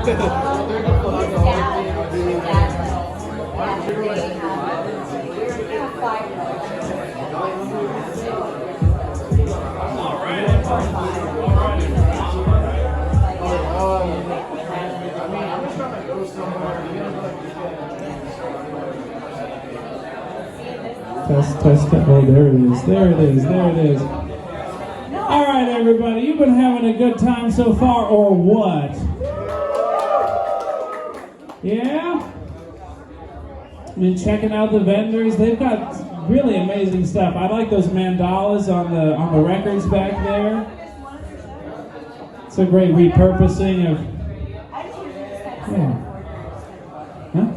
Test. Oh, there it is. All right, everybody, you've been having a good time so far, or what? Yeah? I've been checking out the vendors. They've got really amazing stuff. I like those mandalas on the records back there. It's a great repurposing of. Yeah. Huh?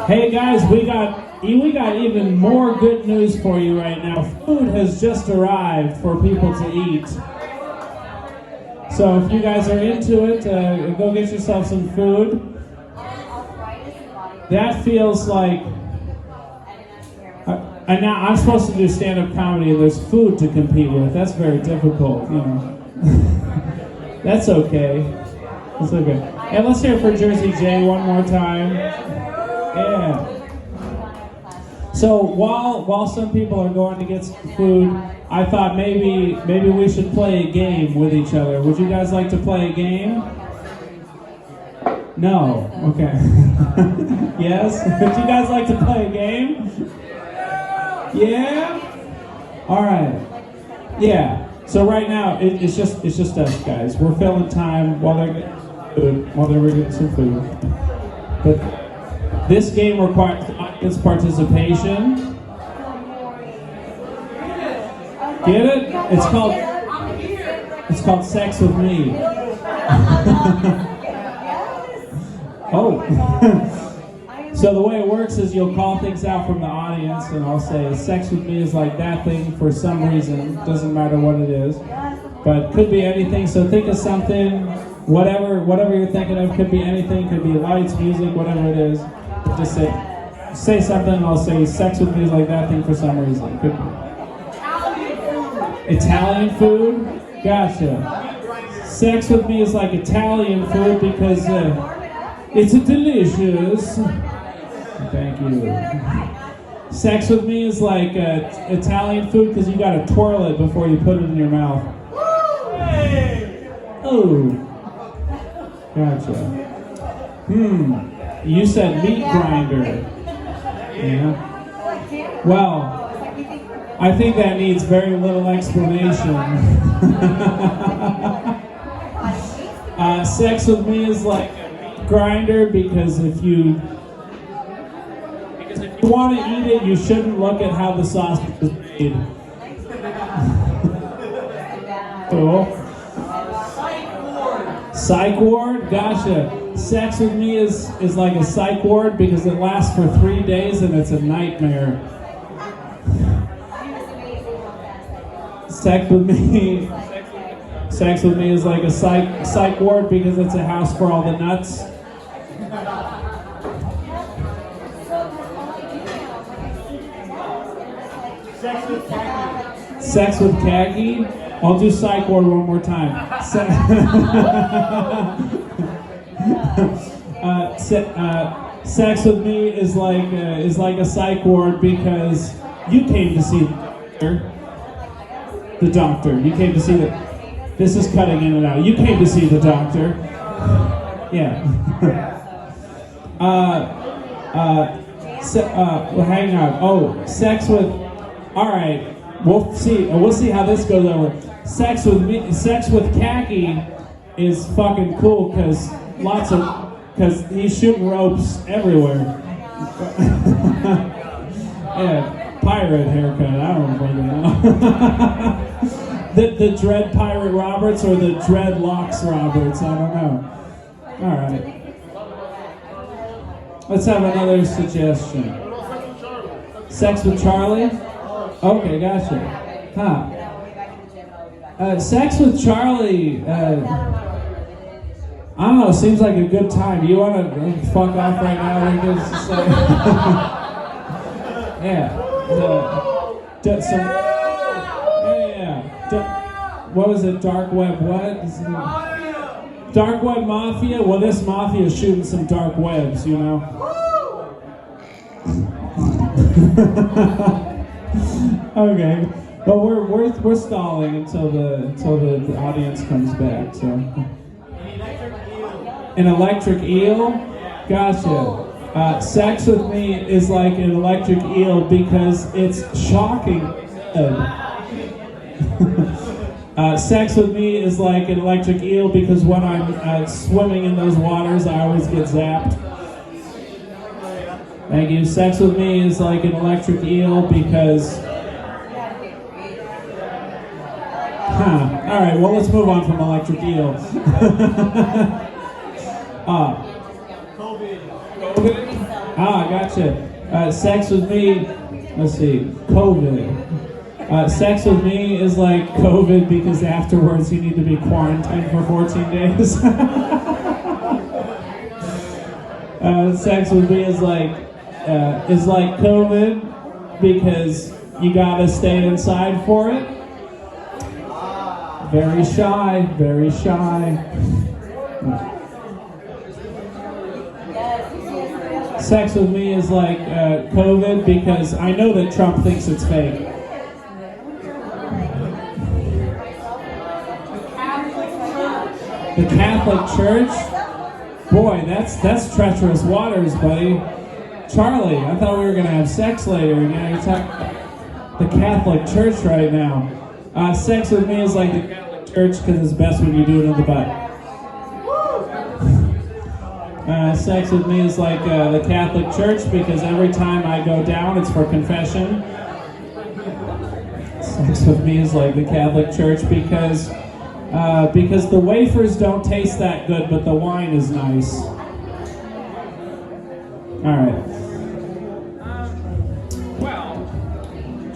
Hey guys, we got even more good news for you right now. Food has just arrived for people to eat. So if you guys are into it, go get yourself some food. That feels like... and now I'm supposed to do stand-up comedy and there's food to compete with. That's very difficult, you know. That's okay. That's okay. And let's hear it for Jersey J one more time. Yeah. So while some people are going to get some food, I thought maybe we should play a game with each other. Would you guys like to play a game? No. Okay. Yes? Would you guys like to play a game? Yeah? All right. Yeah. So right now it's just us guys. We're filling time while they're getting some food. But this game requires audience participation. Get it? It's called Sex with Me. Oh. So the way it works is you'll call things out from the audience, and I'll say sex with me is like that thing for some reason. Doesn't matter what it is, but could be anything. So think of something, whatever you're thinking of. Could be anything. Could be lights, music, whatever it is. Just say something, and I'll say sex with me is like that thing for some reason. Could be Italian food. Gotcha. Sex with me is like Italian food because it's delicious. Thank you. Sex with me is like Italian food because you gotta twirl it before you put it in your mouth. Oh. Gotcha. You said meat grinder. Yeah. Well, I think that needs very little explanation. Sex with me is like a meat grinder because if you want to eat it, you shouldn't look at how the sausage is made. Cool. Psych ward? Gotcha. Sex with me is like a psych ward because it lasts for 3 days and it's a nightmare. Sex with me is like a psych ward because it's a house for all the nuts. Sex with khaki? I'll do psych ward one more time. Sex with me is like a psych ward because you came to see the doctor. You came to see this is cutting in and out. You came to see the doctor. Yeah. Well, hang on. Oh, sex with. All right. We'll see how this goes over. Sex with khaki is fucking cool because he's shooting ropes everywhere. Yeah, pirate haircut. I don't fucking know. the Dread Pirate Roberts or the Dreadlocks Roberts. I don't know. All right. Let's have another suggestion. Sex with Charlie? Okay, gotcha. Huh. Sex with Charlie, I don't know, seems like a good time. You want to fuck off right now? Yeah. what was it? Dark web what? Dark web mafia? Well, this mafia is shooting some dark webs, you know? Okay. But we're stalling until the audience comes back, so. An electric eel? Gotcha. Sex with me is like an electric eel because it's shocking. Sex with me is like an electric eel because when I'm swimming in those waters, I always get zapped. Thank you. Sex with me is like an electric eel because... All right, well, let's move on from electric eel. COVID? Gotcha. Sex with me, let's see, COVID. Sex with me is like COVID because afterwards you need to be quarantined for 14 days. Sex with me is like COVID because you gotta stay inside for it. Very shy, very shy. Sex with me is like COVID because I know that Trump thinks it's fake. The Catholic Church? Boy, that's treacherous waters, buddy. Charlie, I thought we were going to have sex later. You know, you're talking about the Catholic Church right now. Sex with me is like the Catholic Church because it's best when you do it in the butt. Sex with me is like the Catholic Church because every time I go down, it's for confession. Sex with me is like the Catholic Church because the wafers don't taste that good, but the wine is nice. All right.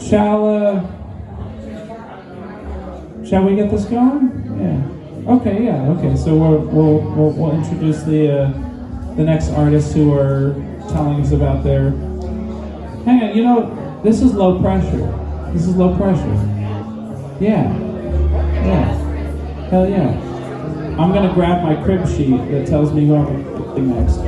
Shall we get this going? Yeah. Okay. Yeah. Okay. So we'll introduce the next artists who are telling us about their. Hang on. You know, this is low pressure. This is low pressure. Yeah. Yeah. Hell yeah. I'm gonna grab my crib sheet that tells me who I'm next.